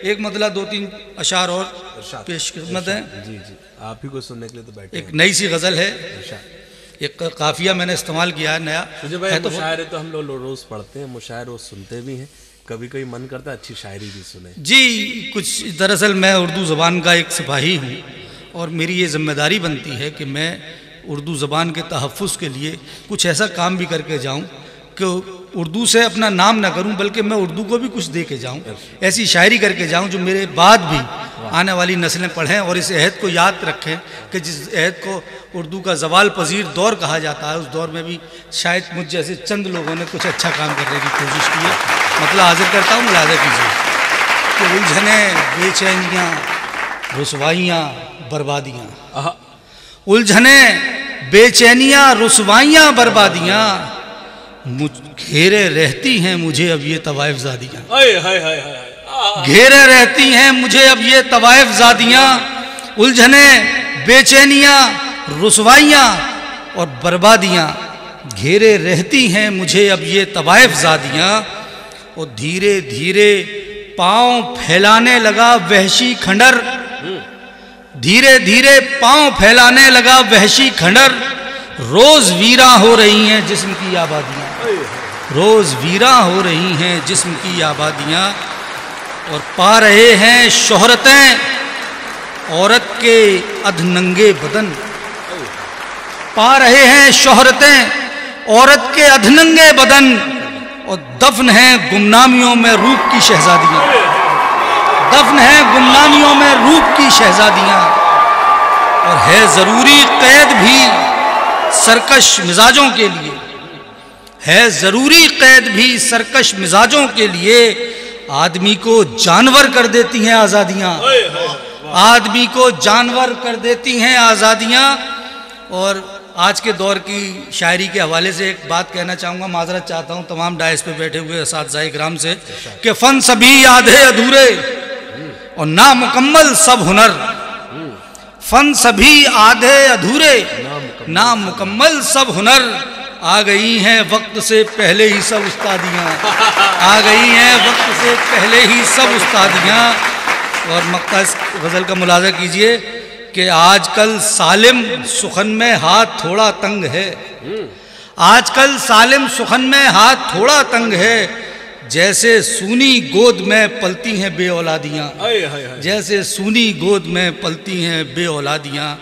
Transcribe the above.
एक मतलब 2-3 अशार और पेश खिदमत है। जी जी, आप ही को सुनने के लिए तो बैठे। एक नई सी गज़ल है, एक काफिया मैंने इस्तेमाल किया है नया। मुझे भाई मुशायरे तो हम लोग रोज पढ़ते हैं, मुशायरे रोज सुनते भी हैं, कभी कभी मन करता है अच्छी शायरी भी सुने। जी कुछ दरअसल मैं उर्दू ज़बान का एक सिपाही हूँ और मेरी ये जिम्मेदारी बनती है कि मैं उर्दू ज़बान के तहफ़्फ़ुज़ के लिए कुछ ऐसा काम भी करके जाऊँ कि उर्दू से अपना नाम ना करूं बल्कि मैं उर्दू को भी कुछ दे के जाऊँ, ऐसी शायरी करके जाऊं जो मेरे बाद भी आने वाली नस्लें पढ़ें और इस अहद को याद रखें कि जिस अहद को उर्दू का ज़वाल पजीर दौर कहा जाता है, उस दौर में भी शायद मुझ जैसे चंद लोगों ने कुछ अच्छा काम करने की कोशिश की है। मतलब हाजिर करता हूँ, मुलाज़ा कीजिए कि उलझने, बेचैनियाँ, रुसवाइयाँ, बर्बादियाँ, उलझने, बेचैनियाँ, रुसवाइयाँ, बर्बादियाँ घेरे रहती हैं मुझे अब ये तवाइफ ज़ादियाँ, घेरे रहती हैं मुझे अब ये तवाइफ ज़ादियाँ, उलझने, बेचैनियाँ, रुसवाइयाँ और बर्बादियाँ घेरे रहती हैं मुझे अब ये तवाइफ ज़ादियाँ। और धीरे धीरे पाँव फैलाने लगा वहशी खंडर, धीरे धीरे पाँव फैलाने लगा वहशी खंडर, रोज वीरा हो रही हैं जिस्म की आबादियाँ, रोज वीरा हो रही हैं जिस्म की आबादियाँ। और पा रहे हैं शोहरतें औरत के अधनंगे बदन, पा रहे हैं शोहरतें औरत के अधनंगे बदन, और दफन है गुमनामियों में रूप की शहजादियाँ, दफन है गुमनामियों में रूप की शहजादियाँ। और है ज़रूरी कैद भी सरकश मिजाजों के लिए, है ज़रूरी कैद भी सरकश मिजाजों के लिए, आदमी को जानवर कर देती हैं आज़ादियाँ, आदमी को जानवर कर देती हैं आज़ादियाँ। और आज के दौर की शायरी के हवाले से एक बात कहना चाहूँगा, माजरत चाहता हूँ तमाम डायस पे बैठे हुए असातिज़ाए किराम से कि फ़न सभी आधे अधूरे और नामुकम्मल सब हुनर, फ़न सभी आधे अधूरे नामुकम्मल सब हुनर, आ गई हैं वक्त से पहले ही सब उस्तादियाँ, आ गई हैं वक्त से पहले ही सब उस्तादियाँ। और मक्ता इस गज़ल का मुलाज़ा कीजिए कि आजकल सालिम सुखन में हाथ थोड़ा तंग है, आजकल सालिम सुखन में हाथ थोड़ा तंग है, जैसे सूनी गोद में पलती हैं बे औलादियाँ, जैसे सूनी गोद में पलती हैं बे औलादियाँ।